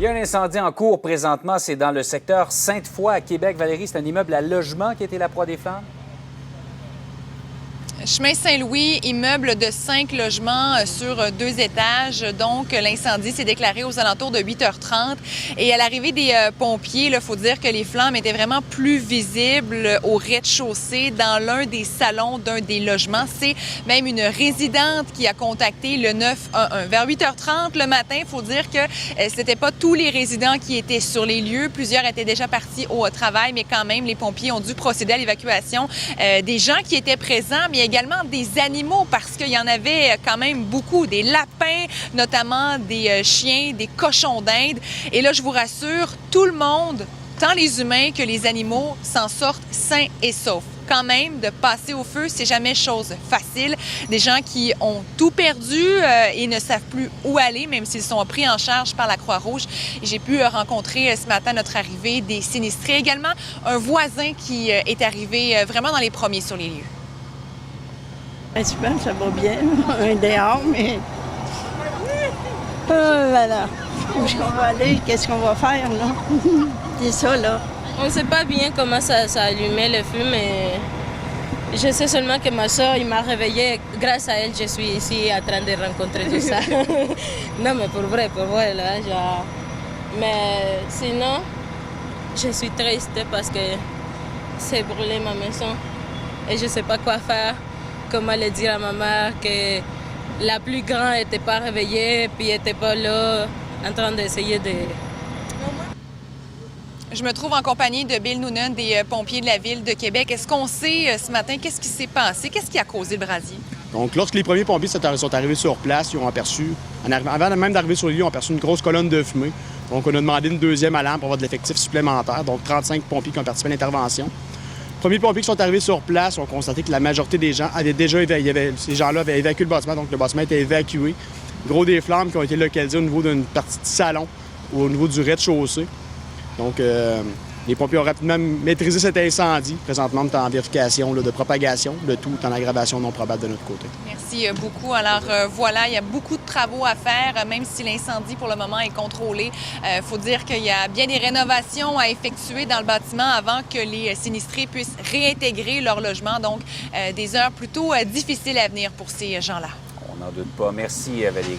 Il y a un incendie en cours présentement, c'est dans le secteur Sainte-Foy à Québec. Valérie, c'est un immeuble à logement qui a été la proie des flammes? Chemin Saint-Louis, immeuble de 5 logements sur 2 étages. Donc, l'incendie s'est déclaré aux alentours de 8h30. Et à l'arrivée des pompiers, il faut dire que les flammes étaient vraiment plus visibles au rez-de-chaussée, dans l'un des salons d'un des logements. C'est même une résidente qui a contacté le 911. Vers 8h30 le matin, il faut dire que ce n'était pas tous les résidents qui étaient sur les lieux. Plusieurs étaient déjà partis au travail, mais quand même, les pompiers ont dû procéder à l'évacuation des gens qui étaient présents, mais également des animaux parce qu'il y en avait quand même beaucoup, des lapins, notamment des chiens, des cochons d'Inde. Et là, je vous rassure, tout le monde, tant les humains que les animaux, s'en sortent sains et saufs. Quand même, de passer au feu, c'est jamais chose facile. Des gens qui ont tout perdu et ne savent plus où aller, même s'ils sont pris en charge par la Croix-Rouge. Et j'ai pu rencontrer ce matin, à notre arrivée, des sinistrés. Également, un voisin qui est arrivé vraiment dans les premiers sur les lieux. Super, ça va bien. On est dehors, mais... Oh là là. Où est-ce qu'on va aller? Qu'est-ce qu'on va faire, là? C'est ça, là. On ne sait pas bien comment ça allumait le feu, mais je sais seulement que ma soeur, il m'a réveillée. Grâce à elle, je suis ici en train de rencontrer tout ça. Non, mais pour vrai, là, genre... Mais sinon, je suis triste parce que c'est brûlé ma maison et je ne sais pas quoi faire. Comment le dire à ma mère que la plus grande n'était pas réveillée puis n'était pas là en train d'essayer de... Je me trouve en compagnie de Bill Noonan, des pompiers de la Ville de Québec. Est-ce qu'on sait ce matin qu'est-ce qui s'est passé? Qu'est-ce qui a causé le brasier? Donc, lorsque les premiers pompiers sont arrivés sur place, ils ont aperçu, avant même d'arriver sur le lieu, ils ont aperçu une grosse colonne de fumée. Donc, on a demandé une deuxième alarme pour avoir de l'effectif supplémentaire. Donc, 35 pompiers qui ont participé à l'intervention. Les premiers pompiers qui sont arrivés sur place ont constaté que la majorité des gens avaient déjà évacué. Ces gens-là avaient évacué le bâtiment, donc le bâtiment était évacué. Gros des flammes qui ont été localisées au niveau d'une partie du salon ou au niveau du rez-de-chaussée. Donc, les pompiers ont rapidement maîtrisé cet incendie. Présentement, on est en vérification de propagation, le tout en aggravation non probable de notre côté. Merci beaucoup. Alors voilà, il y a beaucoup de travaux à faire, même si l'incendie pour le moment est contrôlé. Il faut dire qu'il y a bien des rénovations à effectuer dans le bâtiment avant que les sinistrés puissent réintégrer leur logement. Donc, des heures plutôt difficiles à venir pour ces gens-là. On n'en doute pas. Merci, Valérie.